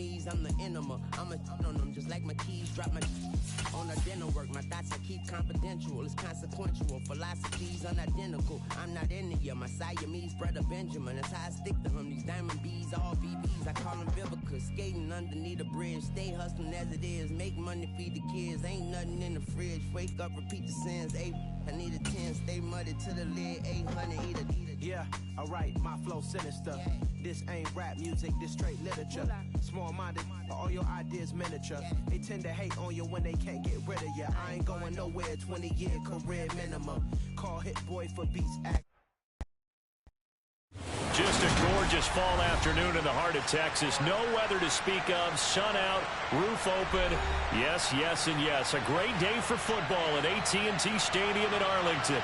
enemies, I'm the enema. I'm a on them just like my keys, drop my on the dinner work. My thoughts I keep confidential, it's consequential. Philosophies unidentical. I'm not in it, yeah. My Siamese brother Benjamin. That's how I stick to him. These diamond bees, all VBs. I call them Vivica. Skating underneath a bridge. Stay hustling as it is. Make money, feed the kids. Ain't nothing in the fridge. Wake up, repeat the sins. I need a 10. Stay muddy to the lid. 800. Eat a. Yeah, alright, my flow sinister. Yeah. This ain't rap music, this straight literature. Small-minded, all your ideas miniature. They tend to hate on you when they can't get rid of you. I ain't going nowhere, 20-year career minimum. Call Hit Boy for beats, act. Just a gorgeous fall afternoon in the heart of Texas. No weather to speak of. Sun out, roof open. Yes, yes, and yes. A great day for football at AT&T Stadium in Arlington.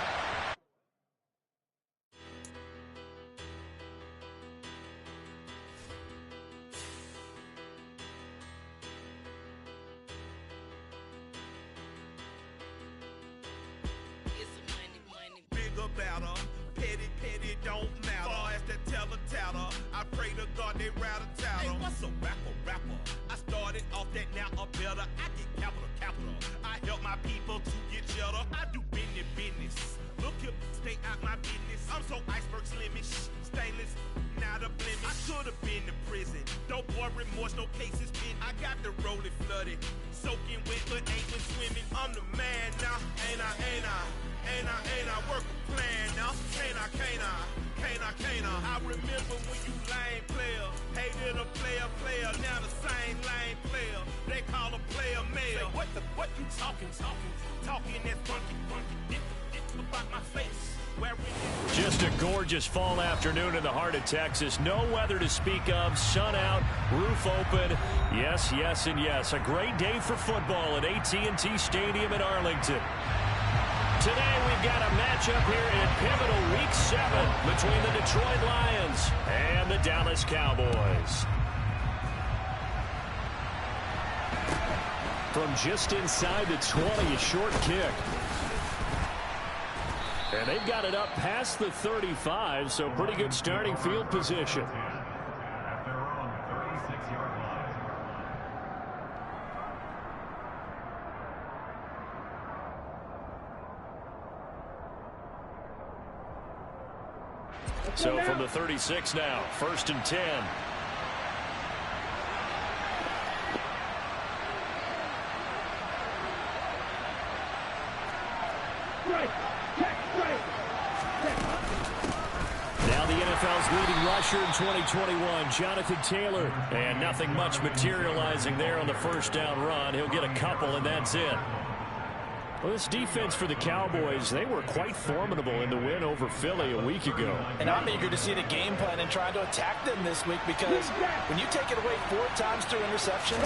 Just a gorgeous fall afternoon in the heart of Texas. No weather to speak of. Sun out, roof open. Yes, yes, and yes. A great day for football at AT&T Stadium in Arlington. Today we've got a matchup here in pivotal Week 7 between the Detroit Lions and the Dallas Cowboys. From just inside the 20, a short kick. And they've got it up past the 35, so pretty good starting field position. So from the 36 now, 1st and 10. Now the NFL's leading rusher in 2021, Jonathan Taylor. And nothing much materializing there on the first down run. He'll get a couple, and that's it. Well, this defense for the Cowboys, they were quite formidable in the win over Philly a week ago. And I'm eager to see the game plan and try to attack them this week, because when you take it away 4 times through interceptions,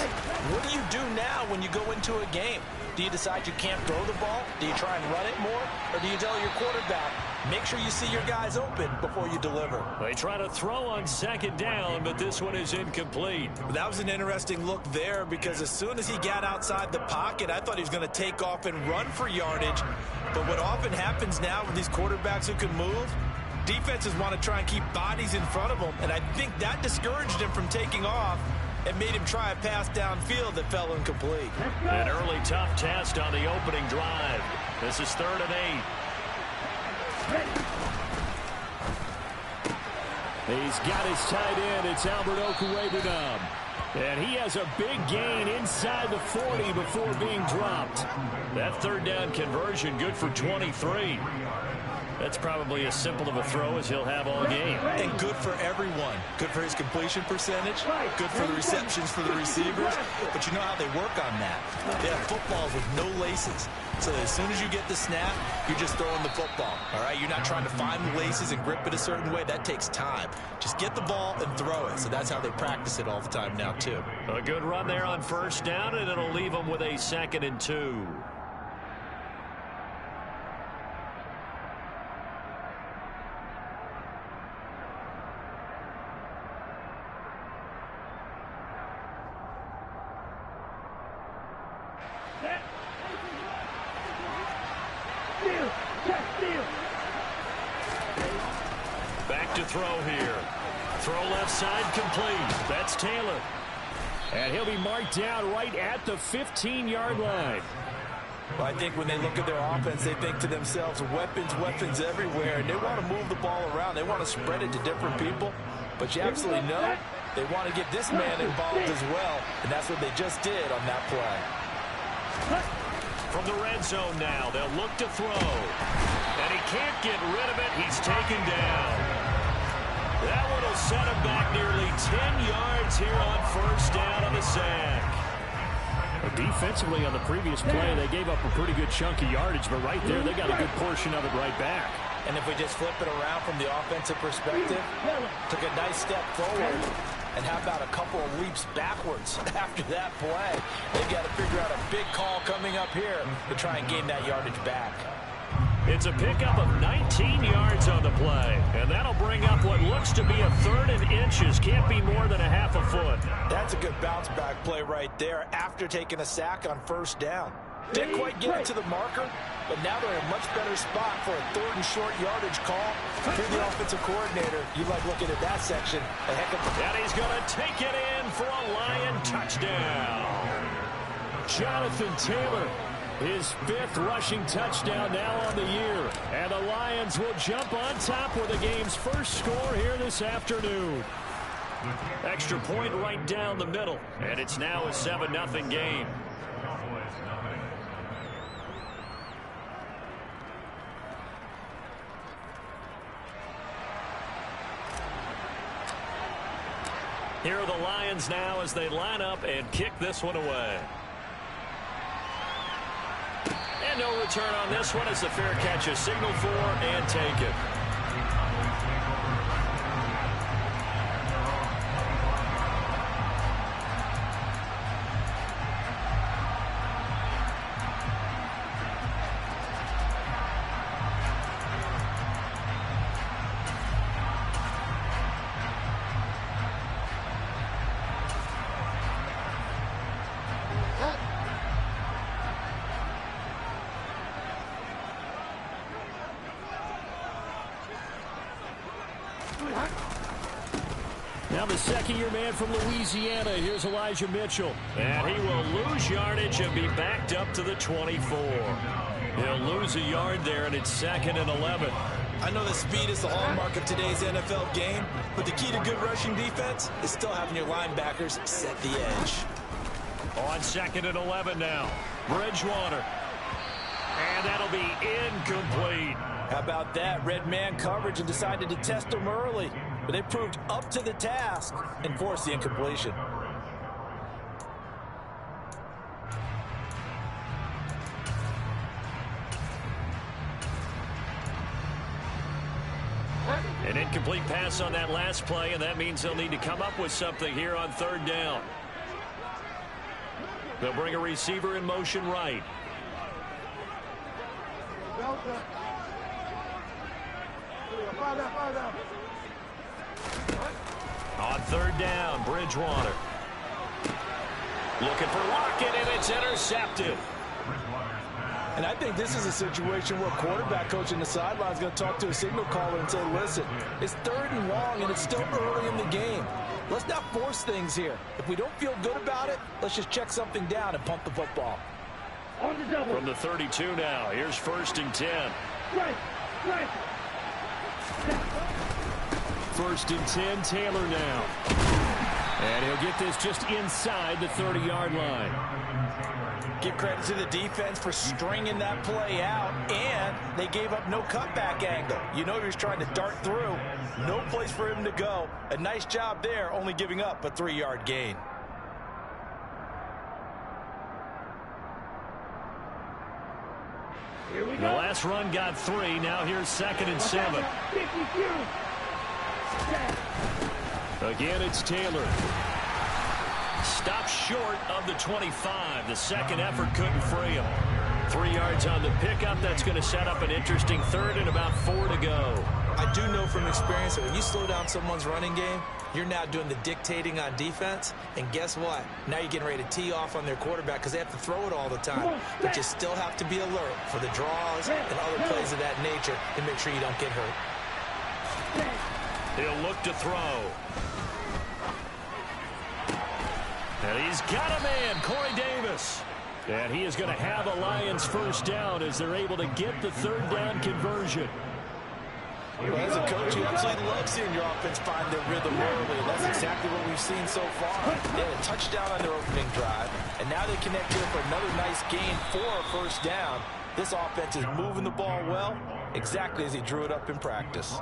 what do you do now when you go into a game? Do you decide you can't throw the ball? Do you try and run it more? Or do you tell your quarterback, make sure you see your guys open before you deliver? They try to throw on 2nd down, but this one is incomplete. That was an interesting look there, because as soon as he got outside the pocket, I thought he was going to take off and run for yardage. But what often happens now with these quarterbacks who can move, defenses want to try and keep bodies in front of them, and I think that discouraged him from taking off and made him try a pass downfield that fell incomplete. An early tough test on the opening drive. This is 3rd and 8. He's got his tight end. It's Albert Okwuegbunam. And he has a big gain inside the 40 before being dropped. That 3rd down conversion good for 23. That's probably as simple of a throw as he'll have all game. And good for everyone. Good for his completion percentage. Good for the receptions for the receivers. But you know how they work on that. They have footballs with no laces. So as soon as you get the snap, you're just throwing the football. All right? You're not trying to find the laces and grip it a certain way. That takes time. Just get the ball and throw it. So that's how they practice it all the time now, too. A good run there on 1st down, and it'll leave them with a 2nd and 2. Back to throw here. Throw left side complete. That's Taylor. And he'll be marked down right at the 15-yard line. Well, I think when they look at their offense, they think to themselves, weapons everywhere, and they want to move the ball around. They want to spread it to different people, but you absolutely know they want to get this man involved as well, and that's what they just did on that play. From the red zone now, they'll look to throw, and he can't get rid of it. He's taken down. That one will set him back nearly 10 yards here on first down on the sack. Defensively on the previous play, they gave up a pretty good chunk of yardage, but right there, they got a good portion of it right back. And if we just flip it around from the offensive perspective, took a nice step forward, and how about a couple of leaps backwards after that play? They've got to figure out a big call coming up here to try and gain that yardage back. It's a pickup of 19 yards on the play, and that'll bring up what looks to be a 3rd and inches. Can't be more than a half a foot. That's a good bounce-back play right there after taking a sack on first down. Didn't quite get it to the marker, but now they're in a much better spot for a 3rd and short yardage call. If you're the offensive coordinator, you like looking at that section. A heck of a... And he's going to take it in for a Lion touchdown. Jonathan Taylor. His 5th rushing touchdown now on the year. And the Lions will jump on top with the game's first score here this afternoon. Extra point right down the middle. And it's now a 7-0 game. Here are the Lions now as they line up and kick this one away. And no return on this one as the fair catch is signaled for and taken. Now the second-year man from Louisiana. Here's Elijah Mitchell. And he will lose yardage and be backed up to the 24. He'll lose a yard there, and it's 2nd and 11. I know that speed is the hallmark of today's NFL game, but the key to good rushing defense is still having your linebackers set the edge. On 2nd and 11 now. Bridgewater. And that'll be incomplete. How about that? Red man coverage and decided to test them early. But they proved up to the task and forced the incompletion. An incomplete pass on that last play, and that means they'll need to come up with something here on 3rd down. They'll bring a receiver in motion right. On 3rd down, Bridgewater. Looking for Lockett, and it's intercepted. And I think this is a situation where a quarterback coach in the sideline is going to talk to a signal caller and say, listen, it's 3rd and long, and it's still early in the game. Let's not force things here. If we don't feel good about it, let's just check something down and pump the football. From the 32 now, here's 1st and 10. Right. 1st and 10, Taylor now. And he'll get this just inside the 30-yard line. Give credit to the defense for stringing that play out, and they gave up no cutback angle. You know he was trying to dart through. No place for him to go. A nice job there, only giving up a 3-yard gain. The last run got 3. Now here's 2nd and 7. Again, it's Taylor. Stops short of the 25. The second effort couldn't free him. 3 yards on the pickup. That's going to set up an interesting 3rd and about 4 to go. I do know from experience that when you slow down someone's running game, you're now doing the dictating on defense. And guess what? Now you're getting ready to tee off on their quarterback because they have to throw it all the time. But you still have to be alert for the draws and other plays of that nature to make sure you don't get hurt. He'll look to throw. And he's got a man, Corey Davis. And he is going to have a Lions first down as they're able to get the third down conversion. Well, as a coach, you absolutely love seeing your offense find their rhythm early, and that's exactly what we've seen so far. They had a touchdown on their opening drive, and now they connect here for another nice gain for a first down. This offense is moving the ball well, exactly as he drew it up in practice.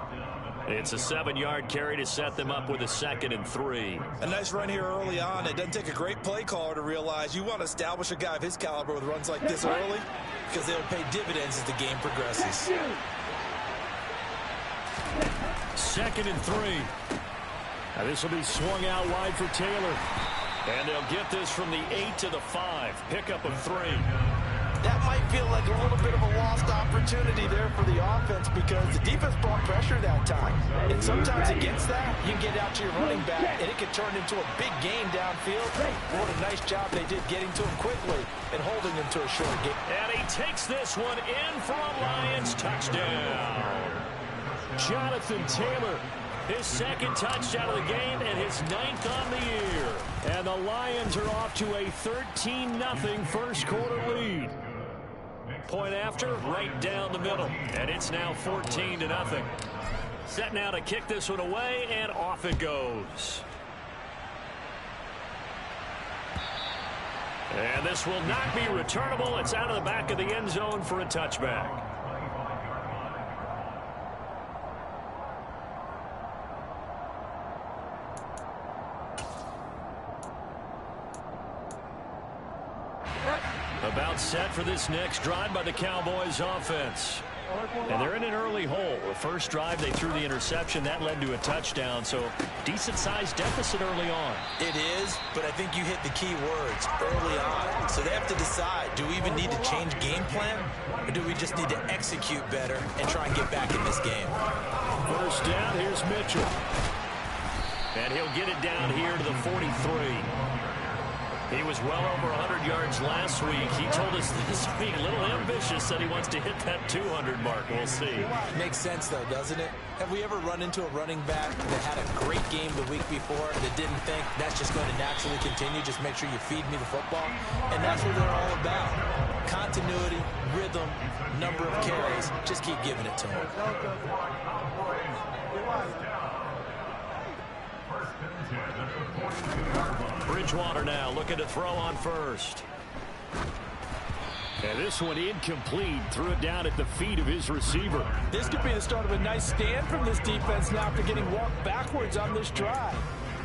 It's a 7-yard carry to set them up with a 2nd and 3. A nice run here early on. It doesn't take a great play caller to realize you want to establish a guy of his caliber with runs like this early because they'll pay dividends as the game progresses. 2nd and 3. Now this will be swung out wide for Taylor. And they'll get this from the 8 to the 5. Pickup of 3. That might feel like a little bit of a lost opportunity there for the offense because the defense brought pressure that time. And sometimes against that, you can get out to your running back, and it can turn into a big gain downfield. What a nice job they did getting to him quickly and holding him to a short gain. And he takes this one in for a Lions touchdown. Jonathan Taylor, his 2nd touchdown of the game and his 9th on the year. And the Lions are off to a 13-0 first quarter lead. Point after, right down the middle. And it's now 14-0. Set now to kick this one away, and off it goes. And this will not be returnable. It's out of the back of the end zone for a touchback. About set for this next drive by the Cowboys offense. And they're in an early hole. The first drive, they threw the interception. That led to a touchdown, so decent-sized deficit early on. It is, but I think you hit the key words, early on. So they have to decide, do we even need to change game plan, or do we just need to execute better and try and get back in this game? First down, here's Mitchell. And he'll get it down here to the 43. He was well over 100 yards last week. He told us this week, a little ambitious, that he wants to hit that 200 mark. We'll see. Makes sense, though, doesn't it? Have we ever run into a running back that had a great game the week before that didn't think that's just going to naturally continue? Just make sure you feed me the football. And that's what they're all about. Continuity, rhythm, number of carries. Just keep giving it to them. Bridgewater now looking to throw on first. And this one incomplete. Threw it down at the feet of his receiver. This could be the start of a nice stand from this defense now after getting walked backwards on this drive.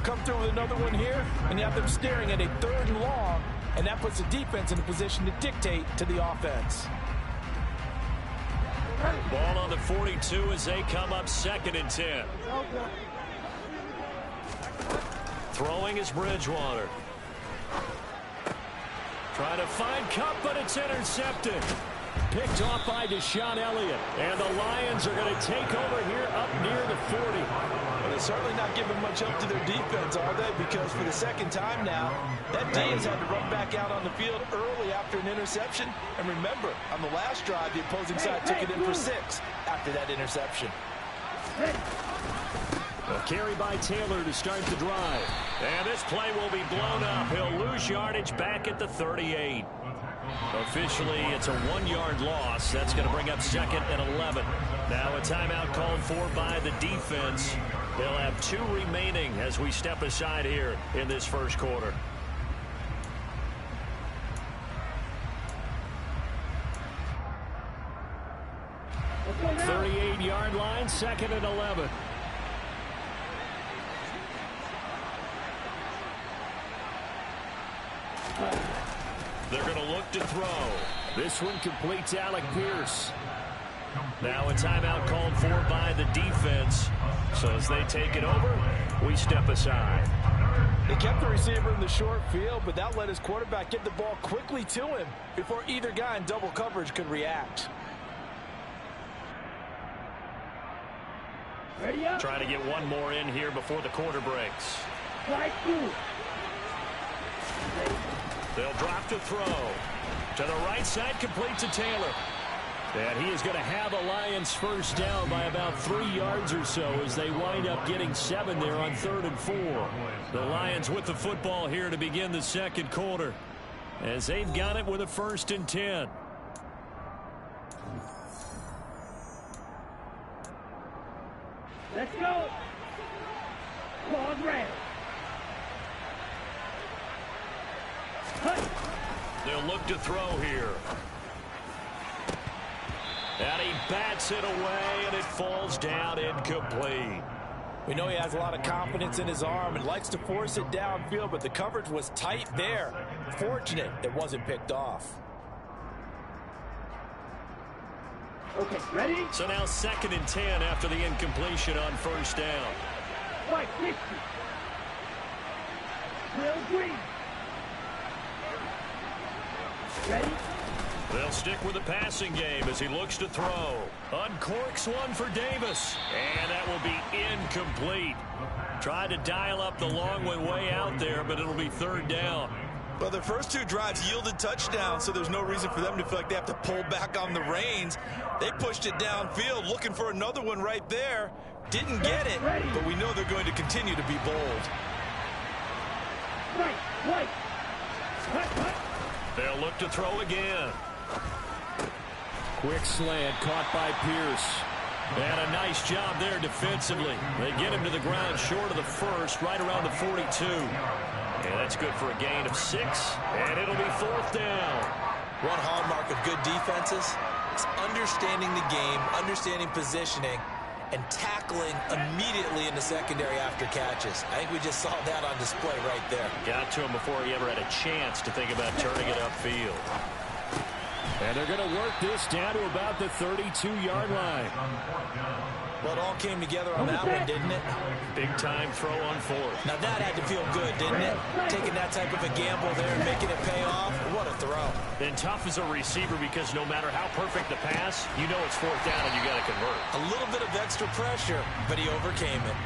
Come through with another one here, and you have them staring at a 3rd and long, and that puts the defense in a position to dictate to the offense. Ball on the 42 as they come up 2nd and 10. Throwing is Bridgewater. Trying to find Cup, but it's intercepted. Picked off by Deshaun Elliott. And the Lions are going to take over here up near the 40. Well, they're certainly not giving much up to their defense, are they? Because for the 2nd time now, that D has had to run back out on the field early after an interception. And remember, on the last drive, the opposing side took it in for 6 after that interception. A carry by Taylor to start the drive. And this play will be blown up. He'll lose yardage back at the 38. Officially, it's a 1-yard loss. That's going to bring up 2nd and 11. Now a timeout called for by the defense. They'll have 2 remaining as we step aside here in this first quarter. Okay. 38-yard line, 2nd and 11. They're going to look to throw. This one completes Alec Pierce. Now a timeout called for by the defense. So as they take it over, we step aside. They kept the receiver in the short field, but that let his quarterback get the ball quickly to him before either guy in double coverage could react. Trying to get one more in here before the quarter breaks. They'll drop to throw. To the right side, complete to Taylor. And he is going to have a Lions first down by about 3 yards or so as they wind up getting 7 there on 3rd and 4. The Lions with the football here to begin the second quarter as they've got it with a 1st and 10. Let's go. Pause round. They'll look to throw here. And he bats it away, and it falls down incomplete. We know he has a lot of confidence in his arm and likes to force it downfield, but the coverage was tight there. Fortunate it wasn't picked off. Okay, ready? So now 2nd and 10 after the incompletion on 1st down. 550. Real green. Ready? They'll stick with the passing game as he looks to throw. Uncorks one for Davis. And that will be incomplete. Tried to dial up the long one way out there, but it'll be 3rd down. Well, the first 2 drives yielded touchdowns, so there's no reason for them to feel like they have to pull back on the reins. They pushed it downfield, looking for another one right there. Didn't get it, but we know they're going to continue to be bold. Right. They'll look to throw again. Quick slant caught by Pierce. And a nice job there defensively. They get him to the ground short of the 1st, right around the 42. And that's good for a gain of 6. And it'll be 4th down. One hallmark of good defenses is understanding the game, understanding positioning, and tackling immediately in the secondary after catches. I think we just saw that on display right there. Got to him before he ever had a chance to think about turning it upfield. And they're going to work this down to about the 32-yard line. Well, it all came together on that one, didn't it? Big-time throw on 4th. Now that had to feel good, didn't it? Taking that type of a gamble there and making it pay off. What a throw. And tough as a receiver because no matter how perfect the pass, you know it's 4th down and you got to convert. A little bit of extra pressure, but he overcame it.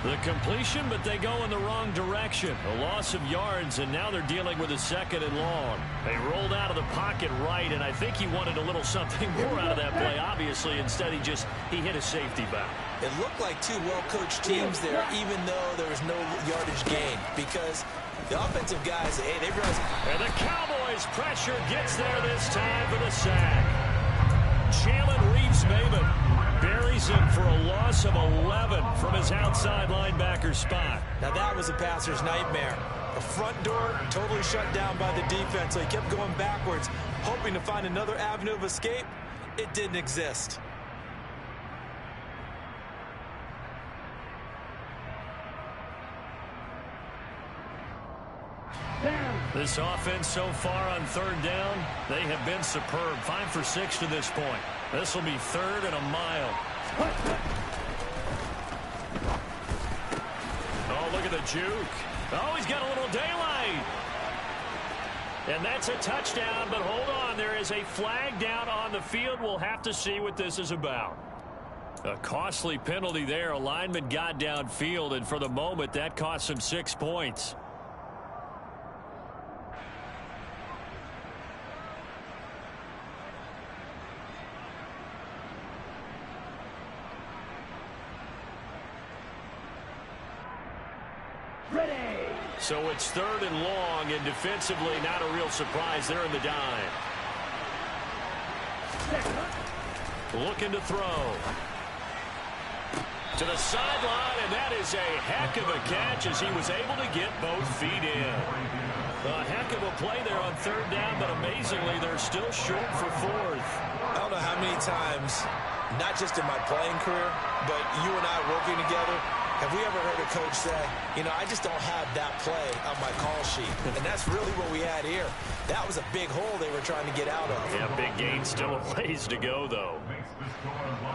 The completion, but they go in the wrong direction. A loss of yards, and now they're dealing with a 2nd and long. They rolled out of the pocket right, and I think he wanted a little something more out of that play, obviously. Instead, he hit a safety back. It looked like 2 well-coached teams there, even though there was no yardage gain, because the offensive guys, hey, they realized. And the Cowboys' pressure gets there this time for the sack. Jalen Reeves-Maybin buries him for a loss of 11 from his outside linebacker spot. Now that was a passer's nightmare. The front door totally shut down by the defense, so he kept going backwards, hoping to find another avenue of escape. It didn't exist. This offense so far on 3rd down, they have been superb. 5 for 6 to this point. This will be 3rd and a mile. Oh, look at the juke. Oh, he's got a little daylight. And that's a touchdown, but hold on. There is a flag down on the field. We'll have to see what this is about. A costly penalty there. A lineman got downfield, and for the moment, that cost him 6 points. So it's 3rd and long, and defensively not a real surprise. They're in the dime. Looking to throw. To the sideline, and that is a heck of a catch as he was able to get both feet in. A heck of a play there on 3rd down, but amazingly, they're still short for 4th. I don't know how many times, not just in my playing career, but you and I working together, have we ever heard a coach say, you know, I just don't have that play on my call sheet? And that's really what we had here. That was a big hole they were trying to get out of. Yeah, big gain, still a ways to go, though.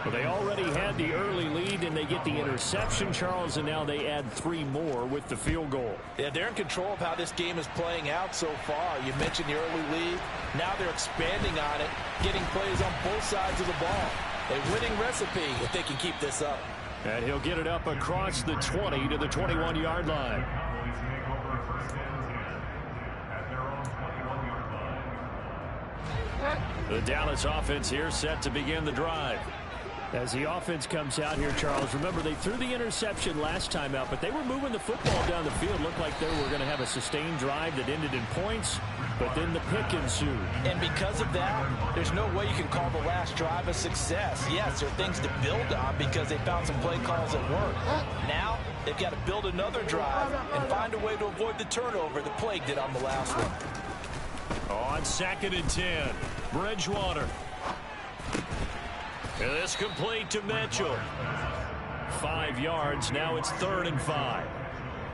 But they already had the early lead, and they get the interception, Charles, and now they add 3 more with the field goal. Yeah, they're in control of how this game is playing out so far. You mentioned the early lead. Now they're expanding on it, getting plays on both sides of the ball. A winning recipe if they can keep this up. And he'll get it up across the 20 to the 21-yard line. The Dallas offense here set to begin the drive. As the offense comes out here, Charles, remember they threw the interception last time out, but they were moving the football down the field. Looked like they were going to have a sustained drive that ended in points, but then the pick ensued. And because of that, there's no way you can call the last drive a success. Yes, there are things to build on because they found some play calls that work. Now, they've got to build another drive and find a way to avoid the turnover that plagued it on the last one. On 2nd and 10, Bridgewater. And this complete to Mitchell. 5 yards. Now it's 3rd and 5.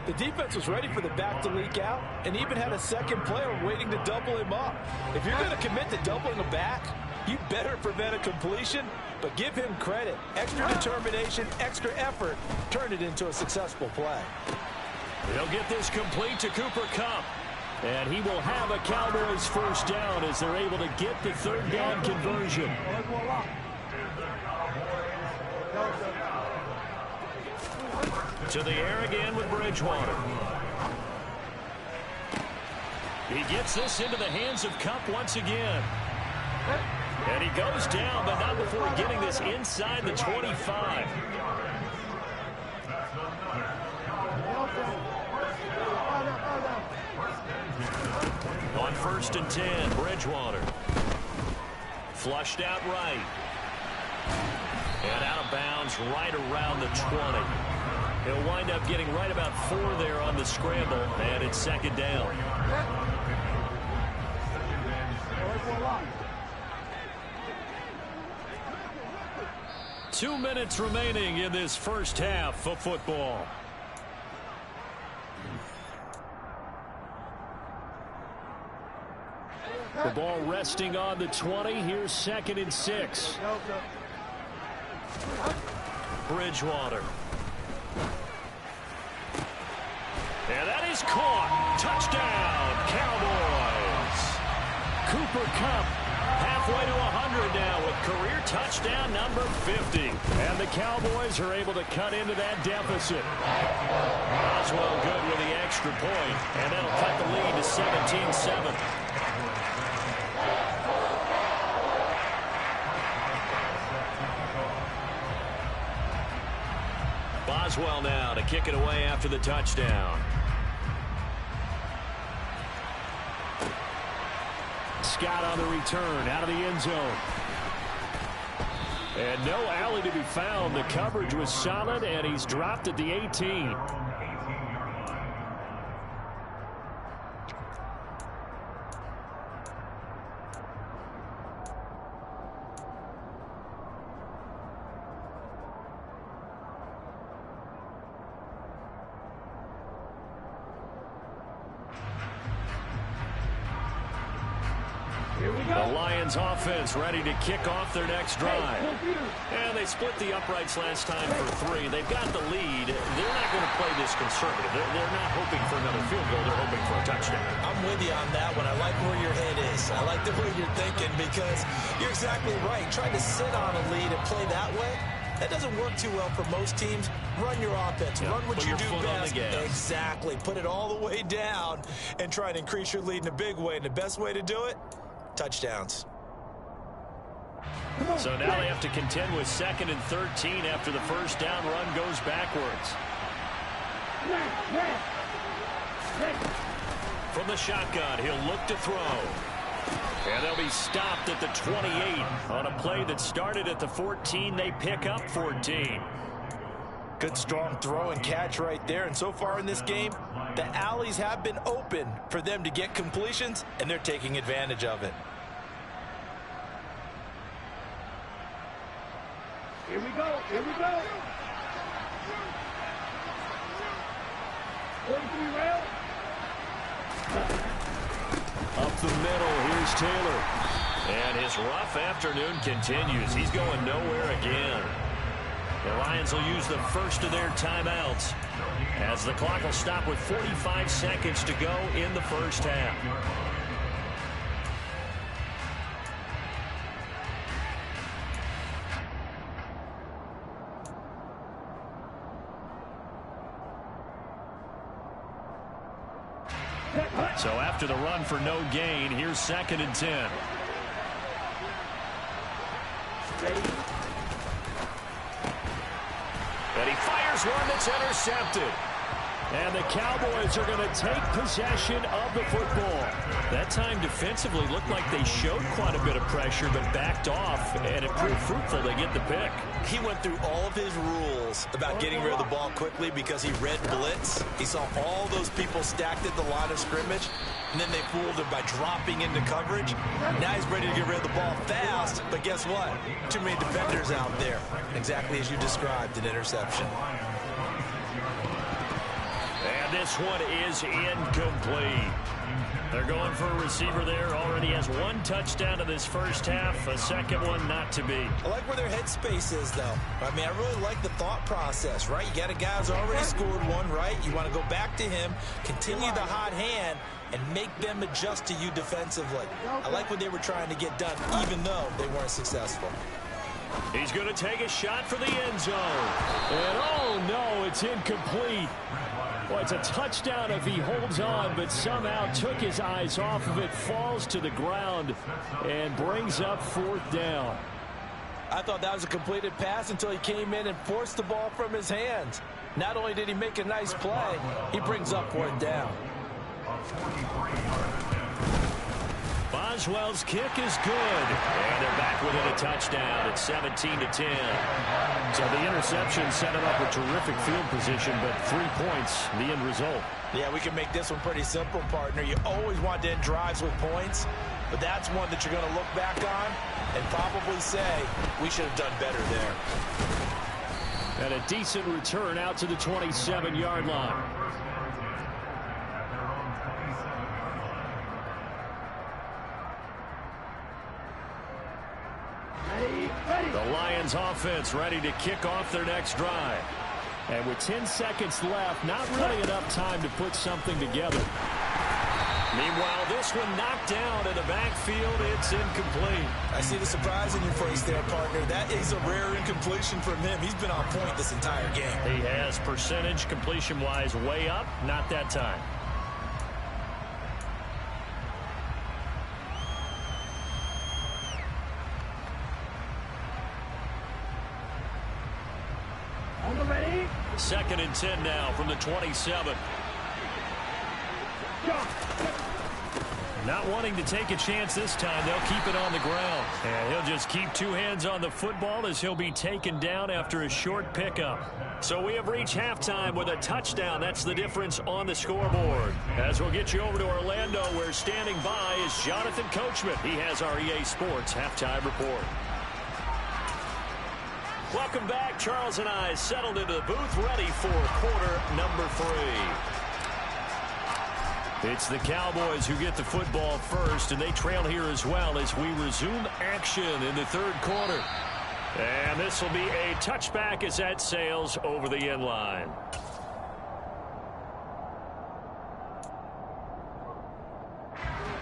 The defense was ready for the back to leak out and even had a second player waiting to double him up. If you're going to commit to doubling a back, you better prevent a completion, but give him credit. Extra determination, extra effort, turn it into a successful play. They'll get this complete to Cooper Kupp. And he will have a Cowboys first down as they're able to get the 3rd down conversion. To the air again with Bridgewater. He gets this into the hands of Kupp once again. And he goes down, but not before getting this inside the 25. On 1st and 10, Bridgewater. Flushed out right. And out of bounds right around the 20. He'll wind up getting right about 4 there on the scramble, and it's 2nd down. Two minutes remaining in this first half of football. The ball resting on the 20. Here's 2nd and 6. Bridgewater. And that is caught. Touchdown, Cowboys. Cooper Kupp halfway to 100 now with career touchdown number 50. And the Cowboys are able to cut into that deficit. Boswell good with the extra point, and that'll cut the lead to 17-7. Boswell now to kick it away after the touchdown. Scott on the return out of the end zone. And no alley to be found. The coverage was solid, and he's dropped at the 18. The Lions offense ready to kick off their next drive. And they split the uprights last time for 3. They've got the lead. They're not going to play this conservative. They're not hoping for another field goal. They're hoping for a touchdown. I'm with you on that one. I like where your head is. I like the way you're thinking because you're exactly right. Trying to sit on a lead and play that way, that doesn't work too well for most teams. Run your offense. Run what you do best. Exactly. Put it all the way down and try and increase your lead in a big way. And the best way to do it, touchdowns. So now they have to contend with 2nd and 13 after the first down run goes backwards. From the shotgun, he'll look to throw. And they'll be stopped at the 28 on a play that started at the 14. They pick up 14. Good strong throw and catch right there. And so far in this game, the alleys have been open for them to get completions, and they're taking advantage of it. Here we go. Here we go. 43 rail. Up the middle, here's Taylor. And his rough afternoon continues. He's going nowhere again. The Lions will use the first of their timeouts as the clock will stop with 45 seconds to go in the first half. So after the run for no gain, here's 2nd and 10. And he fires one that's intercepted. And the Cowboys are going to take possession of the football. That time defensively looked like they showed quite a bit of pressure but backed off, and it proved fruitful to get the pick. He went through all of his rules about getting rid of the ball quickly because he read blitz. He saw all those people stacked at the line of scrimmage, and then they fooled him by dropping into coverage. Now he's ready to get rid of the ball fast, but guess what? Too many defenders out there. Exactly as you described, an interception. And this one is incomplete. They're going for a receiver there. Already has one touchdown in this first half. A second one not to be. I like where their headspace is, though. I mean, I really like the thought process, right? You got a guy who's already scored one, right? You want to go back to him, continue the hot hand, and make them adjust to you defensively. I like what they were trying to get done, even though they weren't successful. He's going to take a shot for the end zone. And oh, no, it's incomplete. Well, it's a touchdown if he holds on, but somehow took his eyes off of it, falls to the ground, and brings up fourth down. I thought that was a completed pass until he came in and forced the ball from his hands. Not only did he make a nice play, he brings up fourth down. Boswell's kick is good, and they're back within a touchdown. It's 17-10. So the interception set him up a terrific field position, but 3 points, the end result. Yeah, we can make this one pretty simple, partner. You always want to end drives with points, but that's one that you're going to look back on and probably say, we should have done better there. And a decent return out to the 27-yard line. The Lions offense ready to kick off their next drive. And with 10 seconds left, not really enough time to put something together. Meanwhile, this one knocked down in the backfield. It's incomplete. I see the surprise in your face there, partner. That is a rare incompletion from him. He's been on point this entire game. He has percentage completion-wise way up. Not that time. Second and 10 now from the 27. Not wanting to take a chance this time. They'll keep it on the ground. And he'll just keep two hands on the football as he'll be taken down after a short pickup. So we have reached halftime with a touchdown. That's the difference on the scoreboard. As we'll get you over to Orlando, where standing by is Jonathan Coachman. He has our EA Sports halftime report. Welcome back. Charles and I settled into the booth, ready for quarter number 3. It's the Cowboys who get the football first, and they trail here as well as we resume action in the third quarter. And this will be a touchback as that sails over the end line.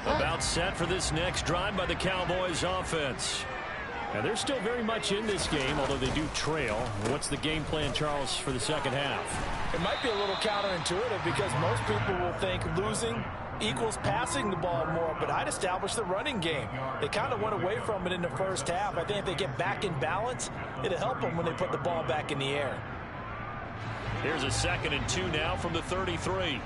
About set for this next drive by the Cowboys offense. And they're still very much in this game, although they do trail. What's the game plan, Charles, for the second half? It might be a little counterintuitive because most people will think losing equals passing the ball more, but I'd establish the running game. They kind of went away from it in the first half. I think if they get back in balance, it'll help them when they put the ball back in the air. Here's a 2nd and 2 now from the 33.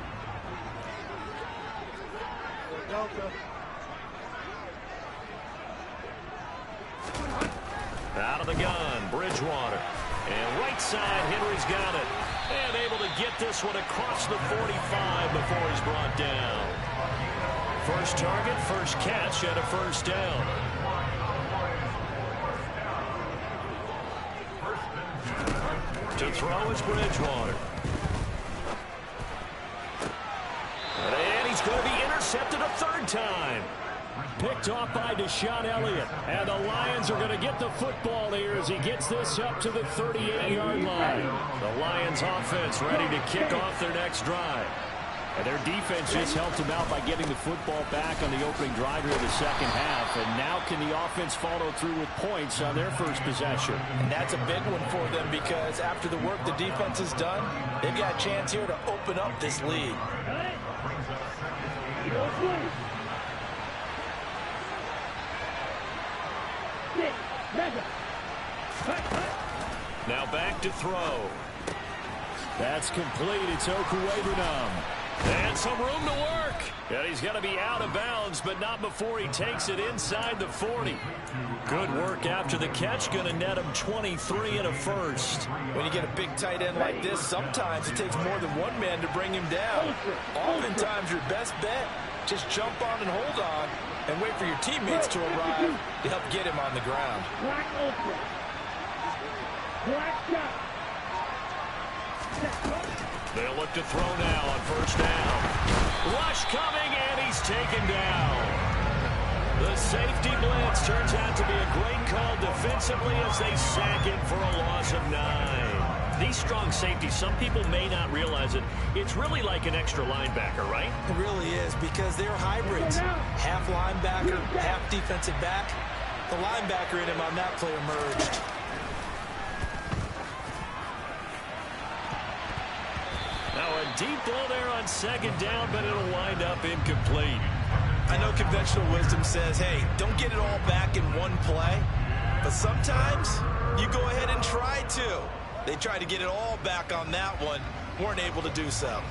Out of the gun, Bridgewater. And right side, Henry's got it. And able to get this one across the 45 before he's brought down. First target, first catch, and a first down. To throw is Bridgewater. And he's going to be intercepted a third time. Picked off by Deshaun Elliott. And the Lions are going to get the football here as he gets this up to the 38-yard line. The Lions offense ready to kick off their next drive. And their defense just helped them out by getting the football back on the opening drive here in the second half. And now can the offense follow through with points on their first possession? And that's a big one for them because after the work the defense has done, they've got a chance here to open up this lead. Now back to throw. That's complete. It's Okuwebunam. And some room to work. And he's going to be out of bounds, but not before he takes it inside the 40. Good work after the catch. Going to net him 23 and a first. When you get a big tight end like this, sometimes it takes more than one man to bring him down. Oftentimes, your best bet, just jump on and hold on and wait for your teammates to arrive to help get him on the ground. Black ultra. Black shot. They'll look to throw now on first down. Rush coming, and he's taken down. The safety blitz turns out to be a great call defensively as they sack it for a loss of 9. These strong safeties, some people may not realize it. It's really like an extra linebacker, right? It really is, because they're hybrids. Half linebacker, half defensive back. The linebacker in him on that play emerged. Now a deep ball there on second down, but it'll wind up incomplete. I know conventional wisdom says, hey, don't get it all back in one play. But sometimes you go ahead and try to. They tried to get it all back on that one. Weren't able to do so.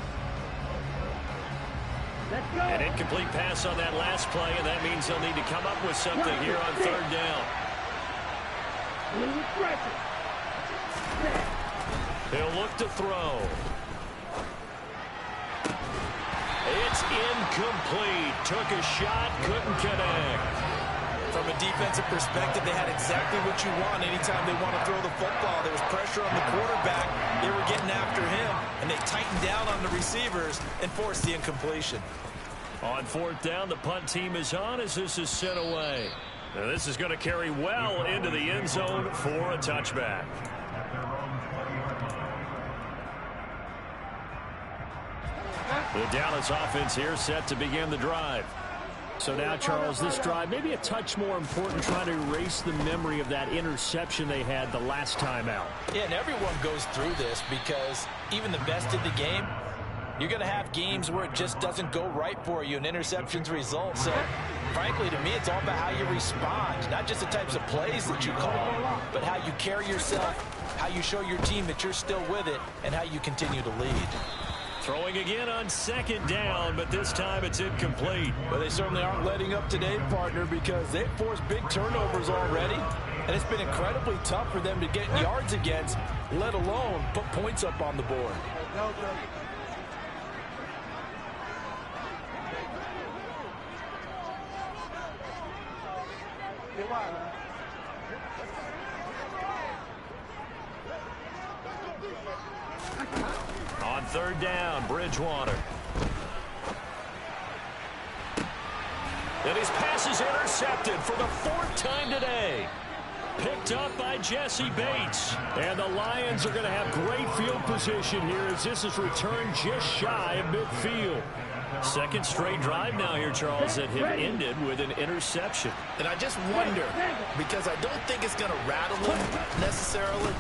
An incomplete pass on that last play, and that means they'll need to come up with something here on third down. He'll look to throw. It's incomplete. Took a shot, couldn't connect. From a defensive perspective, they had exactly what you want anytime they want to throw the football. There was pressure on the quarterback. They were getting after him, and they tightened down on the receivers and forced the incompletion. On fourth down, the punt team is on as this is sent away. Now this is going to carry well into the end zone for a touchback. The Dallas offense here set to begin the drive. So now, Charles, this drive maybe a touch more important, trying to erase the memory of that interception they had the last time out. Yeah, and everyone goes through this because even the best in the game, you're going to have games where it just doesn't go right for you and interceptions result. So, frankly, to me, it's all about how you respond, not just the types of plays that you call, but how you carry yourself, how you show your team that you're still with it, and how you continue to lead. Throwing again on second down, but this time it's incomplete. Well, they certainly aren't letting up today, partner, because they've forced big turnovers already, and it's been incredibly tough for them to get yards against, let alone put points up on the board. On third down, Bridgewater. And his pass is intercepted for the fourth time today. Picked up by Jesse Bates. And the Lions are going to have great field position here as this is returned just shy of midfield. Second straight drive now here, Charles, that have ended with an interception. And I just wonder, because I don't think it's going to rattle him necessarily,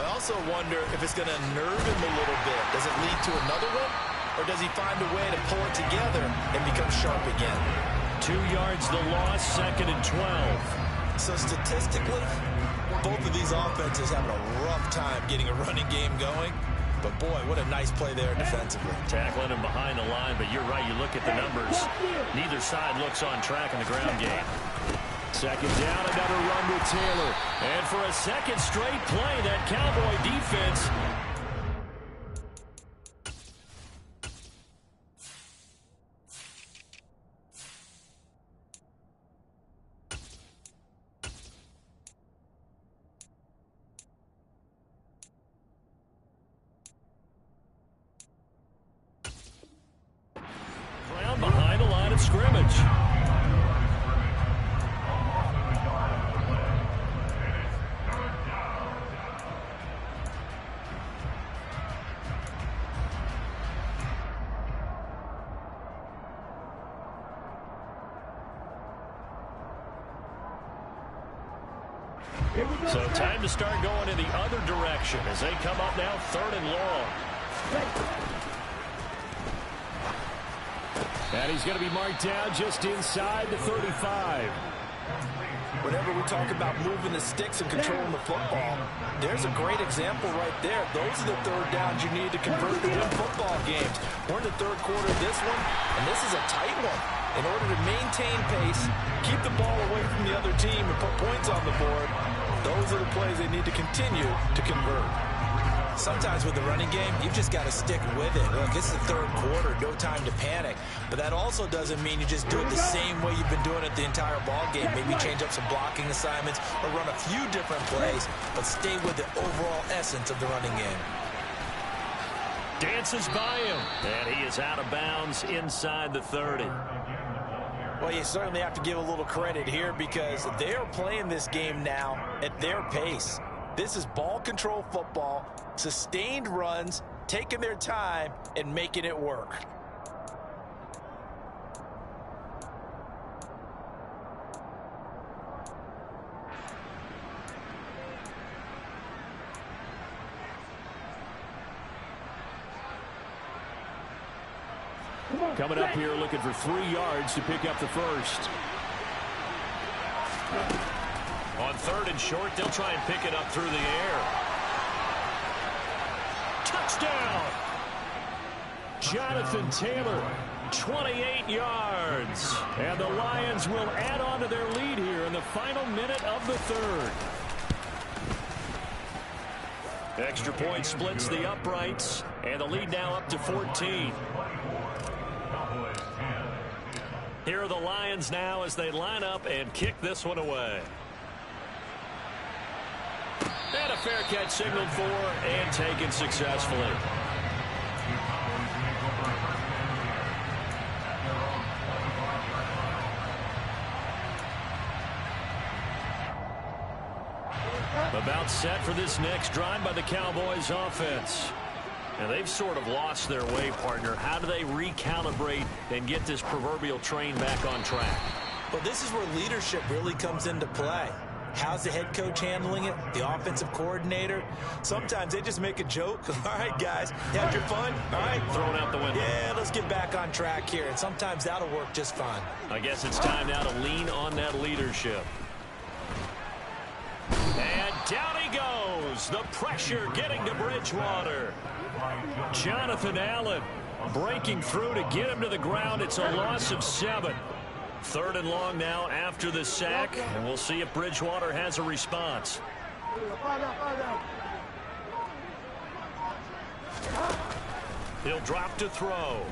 I also wonder if it's going to nerve him a little bit. Does it lead to another one? Or does he find a way to pull it together and become sharp again? 2 yards the loss, second and 12. So statistically, both of these offenses having a rough time getting a running game going. But boy, what a nice play there defensively. Tackling him behind the line, but you're right, you look at the numbers. Neither side looks on track in the ground game. Second down, another run with Taylor. And for a second straight play, that Cowboy defense ground behind the line of scrimmage. So time to start going in the other direction as they come up now third and long. And he's going to be marked down just inside the 35. Whenever we talk about moving the sticks and controlling the football, there's a great example right there. Those are the third downs you need to convert to win football games. We're in the third quarter of this one, and this is a tight one. In order to maintain pace, keep the ball away from the other team, and put points on the board, those are the plays they need to continue to convert. Sometimes with the running game, you've just got to stick with it. Look, it's the third quarter, no time to panic. But that also doesn't mean you just do it the same way you've been doing it the entire ball game. Maybe change up some blocking assignments or run a few different plays, but stay with the overall essence of the running game. Dances by him, and he is out of bounds inside the 30. Well, you certainly have to give a little credit here because they are playing this game now at their pace. This is ball control football, sustained runs, taking their time, and making it work. Coming up here looking for 3 yards to pick up the first. On 3rd and short, they'll try and pick it up through the air. Touchdown! Jonathan Taylor, 28 yards. And the Lions will add on to their lead here in the final minute of the 3rd. Extra point splits the uprights, and the lead now up to 14. Here are the Lions now as they line up and kick this one away. And a fair catch signaled for and taken successfully. About set for this next drive by the Cowboys offense. And they've sort of lost their way, partner. How do they recalibrate and get this proverbial train back on track? Well, this is where leadership really comes into play. How's the head coach handling it? The offensive coordinator? Sometimes they just make a joke. All right, guys, you had your fun? All right. Thrown out the window. Yeah, let's get back on track here. And sometimes that'll work just fine. I guess it's time now to lean on that leadership. And down he goes. The pressure getting to Bridgewater. Jonathan Allen breaking through to get him to the ground. It's a loss of 7. 3rd and long now after the sack, and we'll see if Bridgewater has a response. He'll drop to throw.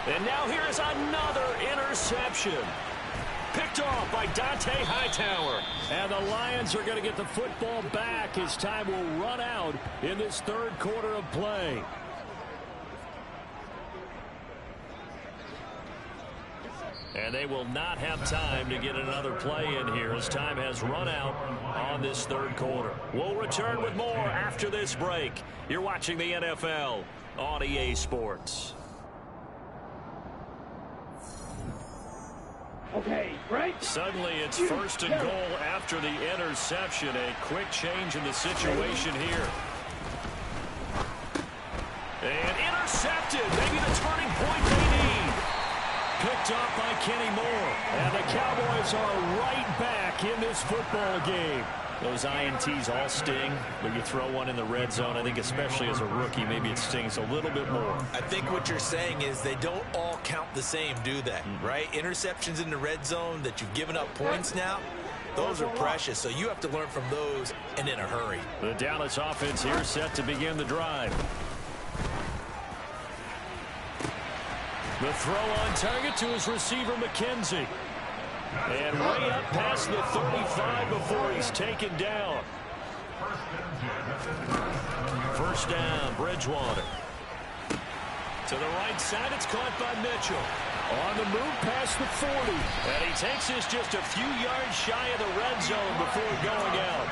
And now here is another interception. Picked off by Dante Hightower. And the Lions are going to get the football back as time will run out in this 3rd quarter of play. And they will not have time to get another play in here as time has run out on this 3rd quarter. We'll return with more after this break. You're watching the NFL on EA Sports. Okay, right. Suddenly it's 1st and goal after the interception. A quick change in the situation here. And intercepted. Maybe the turning point they need. Picked up by Kenny Moore. And the Cowboys are right back in this football game. Those INTs all sting, but you throw one in the red zone. I think especially as a rookie, maybe it stings a little bit more. I think what you're saying is they don't all count the same, do they? Right? Interceptions in the red zone that you've given up points now, those are precious. So you have to learn from those and in a hurry. The Dallas offense here set to begin the drive. The throw on target to his receiver, McKenzie. And way up past the 35 before he's taken down. 1st down, Bridgewater. To the right side, it's caught by Mitchell. On the move past the 40. And he takes this just a few yards shy of the red zone before going out.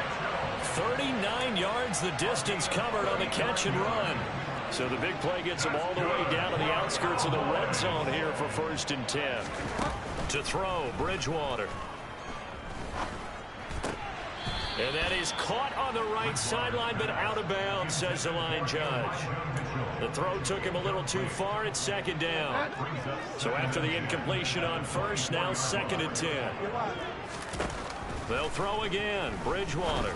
39 yards the distance covered on the catch and run. So the big play gets him all the way down to the outskirts of the red zone here for 1st and 10. To throw, Bridgewater. And that is caught on the right sideline, but out of bounds, says the line judge. The throw took him a little too far. It's second down. So after the incompletion on first, now 2nd and 10. They'll throw again. Bridgewater.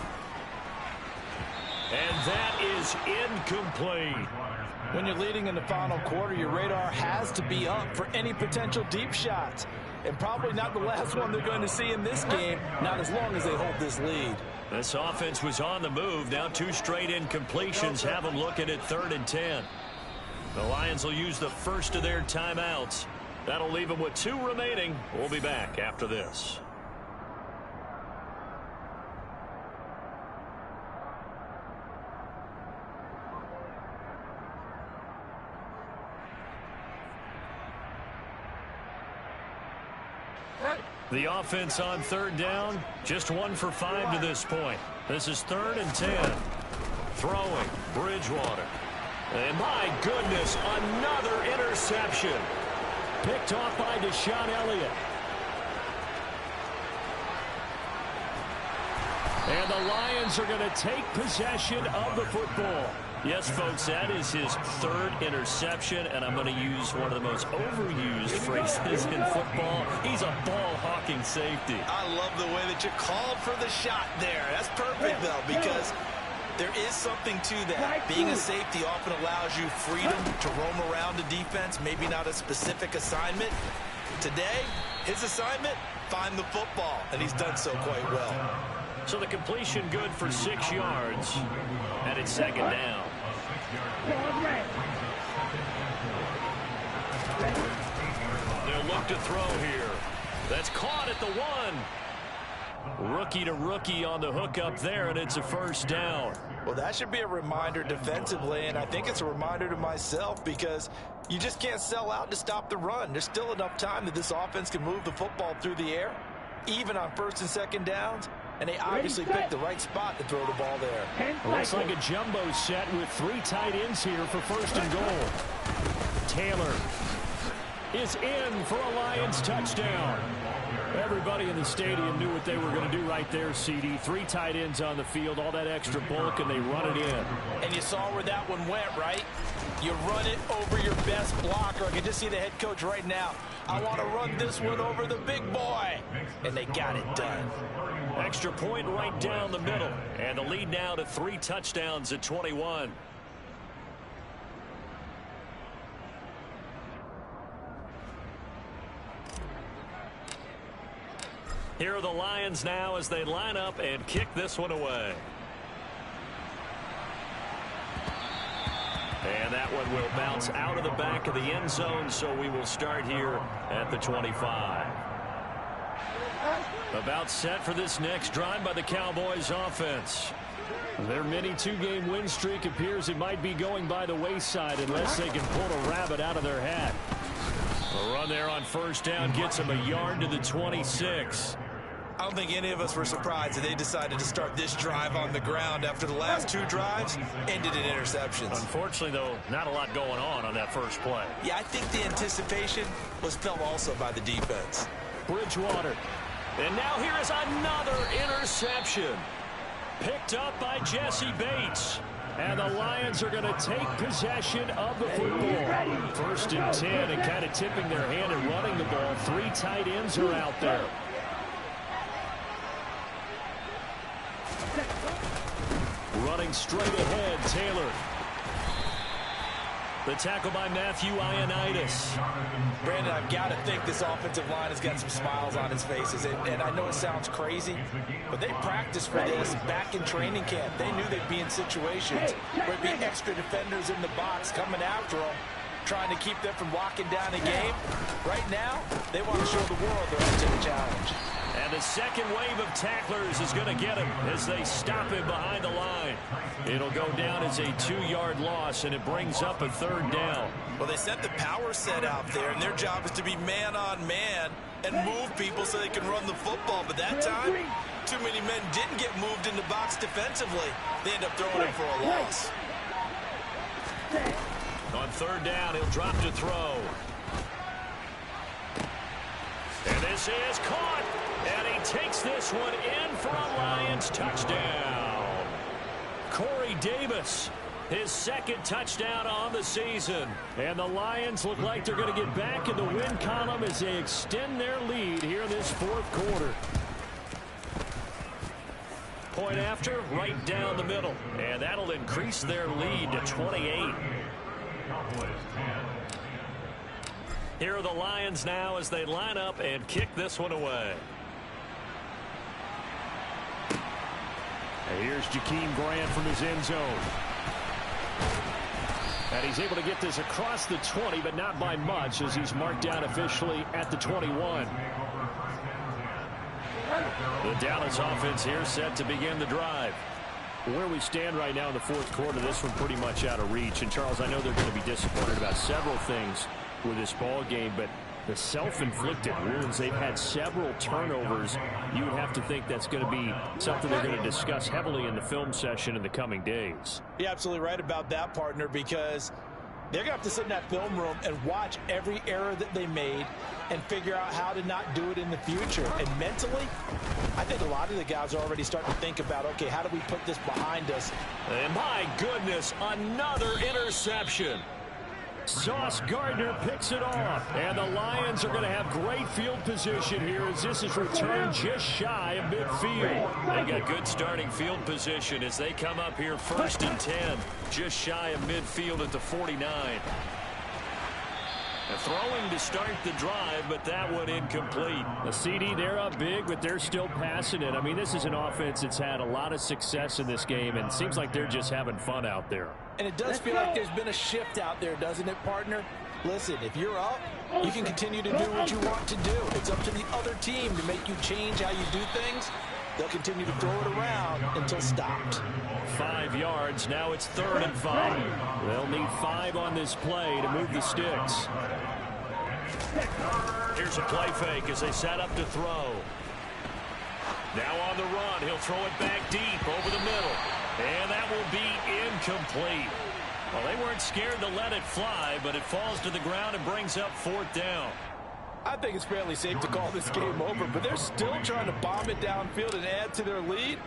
And that is incomplete. When you're leading in the final quarter, your radar has to be up for any potential deep shots. And probably not the last one they're going to see in this game, not as long as they hold this lead. This offense was on the move. Now 2 straight incompletions have them looking at 3rd and 10. The Lions will use the first of their timeouts. That'll leave them with 2 remaining. We'll be back after this. The offense on 3rd down, just 1 for 5 to this point. This is 3rd and 10. Throwing, Bridgewater. And my goodness, another interception. Picked off by Deshaun Elliott. And the Lions are going to take possession of the football. Yes, folks, that is his 3rd interception, and I'm going to use one of the most overused phrases in football. He's a ball-hawking safety. I love the way that you called for the shot there. That's perfect, though, because there is something to that. Being a safety often allows you freedom to roam around the defense, maybe not a specific assignment. Today, his assignment, find the football, and he's done so quite well. So the completion good for 6 yards, and it's 2nd down. They'll look to throw here. That's caught at the 1. Rookie to rookie on the hook up there, and it's a 1st down. Well, that should be a reminder defensively, and I think it's a reminder to myself because you just can't sell out to stop the run. There's still enough time that this offense can move the football through the air, even on 1st and 2nd downs. And they obviously picked the right spot to throw the ball there. Looks like a jumbo set with 3 tight ends here for 1st and goal. Taylor is in for a Lions touchdown. Everybody in the stadium knew what they were going to do right there, CD. 3 tight ends on the field, all that extra bulk, and they run it in. And you saw where that one went, right? You run it over your best blocker. I can just see the head coach right now. I want to run this one over the big boy. And they got it done. Extra point right down the middle. And the lead now to 3 touchdowns at 21. Here are the Lions now as they line up and kick this one away. And that one will bounce out of the back of the end zone, so we will start here at the 25. About set for this next drive by the Cowboys offense. Their mini 2-game win streak appears it might be going by the wayside unless they can pull a rabbit out of their hat. A run there on 1st down gets them a yard to the 26. I don't think any of us were surprised that they decided to start this drive on the ground after the last 2 drives ended in interceptions. Unfortunately, though, not a lot going on that first play. Yeah, I think the anticipation was felt also by the defense. Bridgewater. And now here is another interception. Picked up by Jesse Bates. And the Lions are going to take possession of the football. 1st and 10, and kind of tipping their hand and running the ball. 3 tight ends are out there. Running straight ahead, Taylor. The tackle by Matthew Ioannidis. Brandon, I've got to think this offensive line has got some smiles on its faces. And I know it sounds crazy, but they practiced for this back in training camp. They knew they'd be in situations where there'd be extra defenders in the box coming after them, trying to keep them from locking down a game. Right now, they want to show the world they're up to the challenge. And the second wave of tacklers is going to get him as they stop him behind the line. It'll go down as a 2-yard loss, and it brings up a 3rd down. Well, they sent the power set out there, and their job is to be man-on-man and move people so they can run the football. But that time, too many men didn't get moved in the box defensively. They end up throwing it for a loss. On 3rd down, he'll drop to throw. And this is caught. And he takes this one in for a Lions touchdown. Corey Davis, his second touchdown on the season. And the Lions look like they're going to get back in the win column as they extend their lead here in this fourth quarter. Point after, right down the middle. And that'll increase their lead to 28. Here are the Lions now as they line up and kick this one away. And here's Jakeem Grant from his end zone. And he's able to get this across the 20, but not by much as he's marked down officially at the 21. The Dallas offense here set to begin the drive. Where we stand right now in the fourth quarter, this one pretty much out of reach. And, Charles, I know they're going to be disappointed about several things with this ball game, but the self-inflicted wounds, they've had several turnovers. You would have to think that's going to be something they're going to discuss heavily in the film session in the coming days. You're absolutely right about that, partner, because they're going to have to sit in that film room and watch every error that they made and figure out how to not do it in the future. And mentally, I think a lot of the guys are already starting to think about, okay, how do we put this behind us? And my goodness, another interception. Sauce Gardner picks it off. And the Lions are going to have great field position here as this is returned just shy of midfield. They got good starting field position as they come up here 1st and 10, just shy of midfield at the 49. Throwing to start the drive, but that one incomplete. The CD, they're up big, but they're still passing it. I mean, this is an offense that's had a lot of success in this game, and it seems like they're just having fun out there. And it does feel like there's been a shift out there, doesn't it, partner? Listen, if you're up, you can continue to do what you want to do. It's up to the other team to make you change how you do things. They'll continue to throw it around until stopped. 5 yards. Now it's 3rd and 5. They'll need 5 on this play to move the sticks. Here's a play fake as they set up to throw. Now on the run. He'll throw it back deep over the middle. And that will be incomplete. Well, they weren't scared to let it fly, but it falls to the ground and brings up 4th down. I think it's fairly safe to call this game over, but they're still trying to bomb it downfield and add to their lead.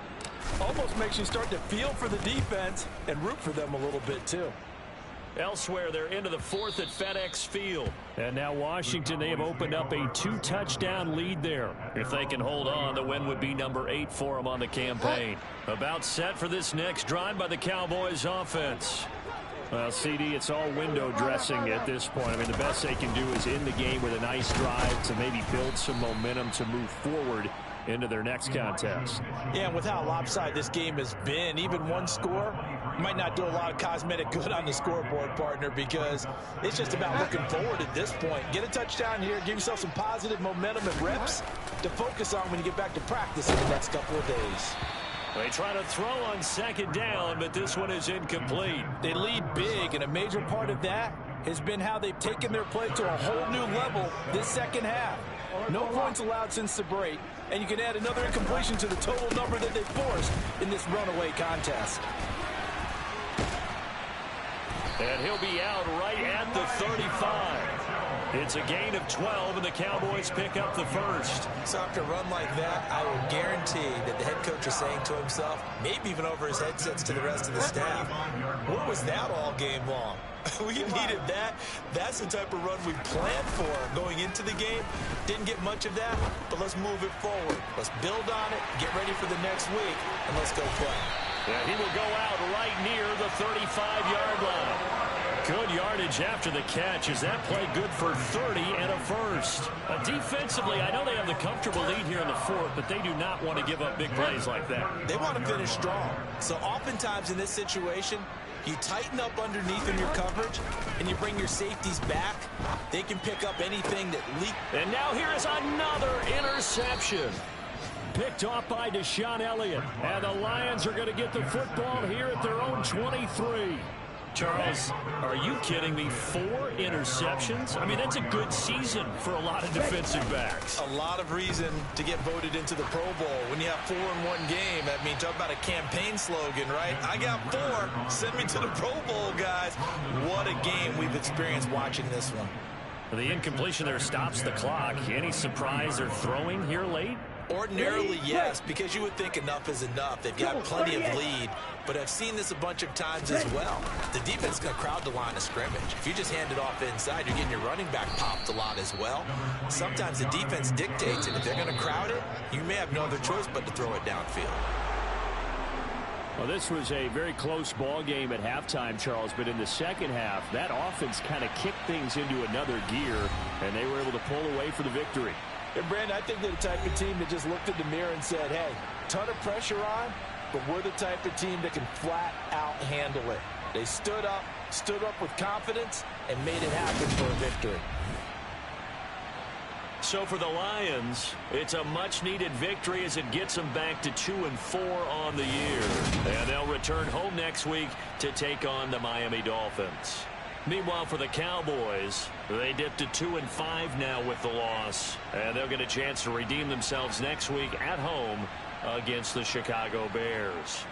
Almost makes you start to feel for the defense and root for them a little bit, too. Elsewhere, they're into the 4th at FedEx Field. And now Washington, they have opened up a 2-touchdown lead there. If they can hold on, the win would be number 8 for them on the campaign. About set for this next drive by the Cowboys offense. Well, CD, it's all window dressing at this point. I mean, the best they can do is end the game with a nice drive to maybe build some momentum to move forward into their next contest. Yeah, and with how lopsided this game has been, even one score might not do a lot of cosmetic good on the scoreboard, partner, because it's just about looking forward at this point. Get a touchdown here, give yourself some positive momentum and reps to focus on when you get back to practice in the next couple of days. They try to throw on 2nd down, but this one is incomplete. They lead big, and a major part of that has been how they've taken their play to a whole new level this second half. No points allowed since the break, and you can add another incompletion to the total number that they forced in this runaway contest. And he'll be out right at the 35. It's a gain of 12, and the Cowboys pick up the first. So after a run like that, I will guarantee that the head coach is saying to himself, maybe even over his headsets to the rest of the staff, what was that all game long? We needed that. That's the type of run we planned for going into the game. Didn't get much of that, but let's move it forward. Let's build on it, get ready for the next week, and let's go play. Yeah, he will go out right near the 35-yard line. Good yardage after the catch. Is that play good for 30 and a first? Defensively, I know they have the comfortable lead here in the 4th, but they do not want to give up big plays like that. They want to finish strong. So oftentimes in this situation, you tighten up underneath in your coverage, and you bring your safeties back. They can pick up anything that leaks. And now here is another interception. Picked off by Deshaun Elliott. And the Lions are going to get the football here at their own 23. Charles, are you kidding me? 4 interceptions? I mean, that's a good season for a lot of defensive backs. A lot of reason to get voted into the Pro Bowl. When you have 4 in one game, I mean, talk about a campaign slogan, right? I got 4. Send me to the Pro Bowl, guys. What a game we've experienced watching this one. The incompletion there stops the clock. Any surprise they're throwing here late? Ordinarily, yes, because you would think enough is enough. They've got plenty of lead, but I've seen this a bunch of times as well. The defense is going to crowd the line of scrimmage. If you just hand it off inside, you're getting your running back popped a lot as well. Sometimes the defense dictates it. If they're going to crowd it, you may have no other choice but to throw it downfield. Well, this was a very close ball game at halftime, Charles, but in the second half, that offense kind of kicked things into another gear, and they were able to pull away for the victory. And, Brandon, I think they're the type of team that just looked in the mirror and said, hey, ton of pressure on, but we're the type of team that can flat out handle it. They stood up with confidence, and made it happen for a victory. So for the Lions, it's a much-needed victory as it gets them back to 2-4 on the year. And they'll return home next week to take on the Miami Dolphins. Meanwhile, for the Cowboys, they dipped to 2-5 now with the loss. And they'll get a chance to redeem themselves next week at home against the Chicago Bears.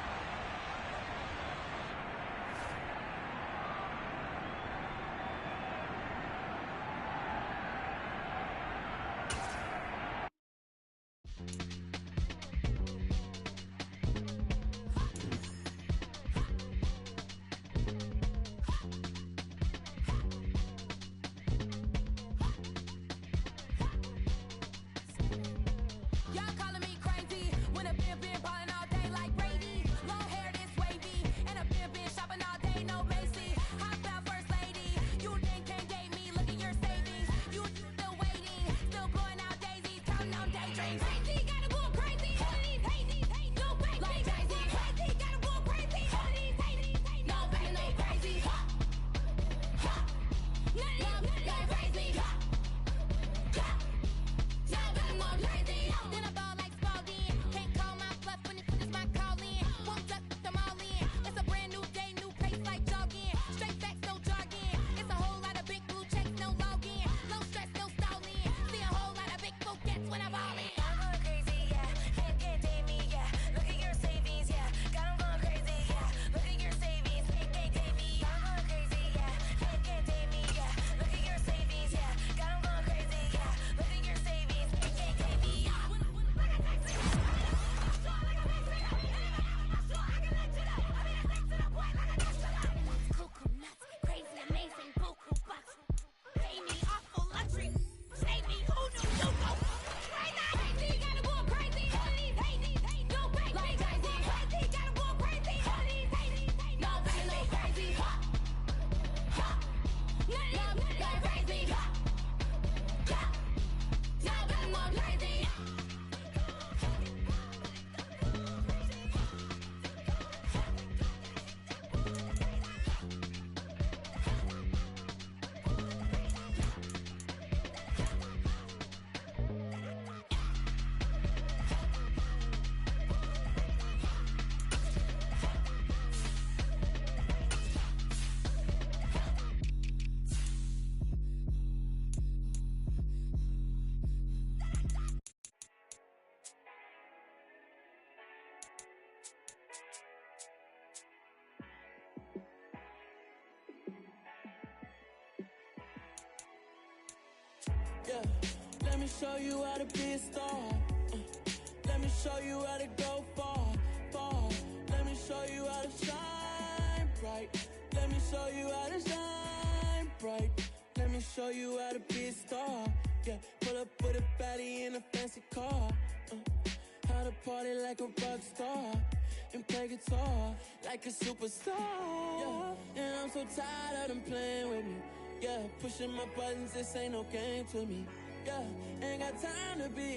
Yeah, let me show you how to be a star. Let me show you how to go far, far. Let me show you how to shine bright. Let me show you how to shine bright. Let me show you how to be a star. Yeah, pull up with a baddie in a fancy car. How to party like a rock star and play guitar like a superstar. Yeah, and I'm so tired of them playing with me. Yeah, pushing my buttons, this ain't no game to me. Yeah, ain't got time to be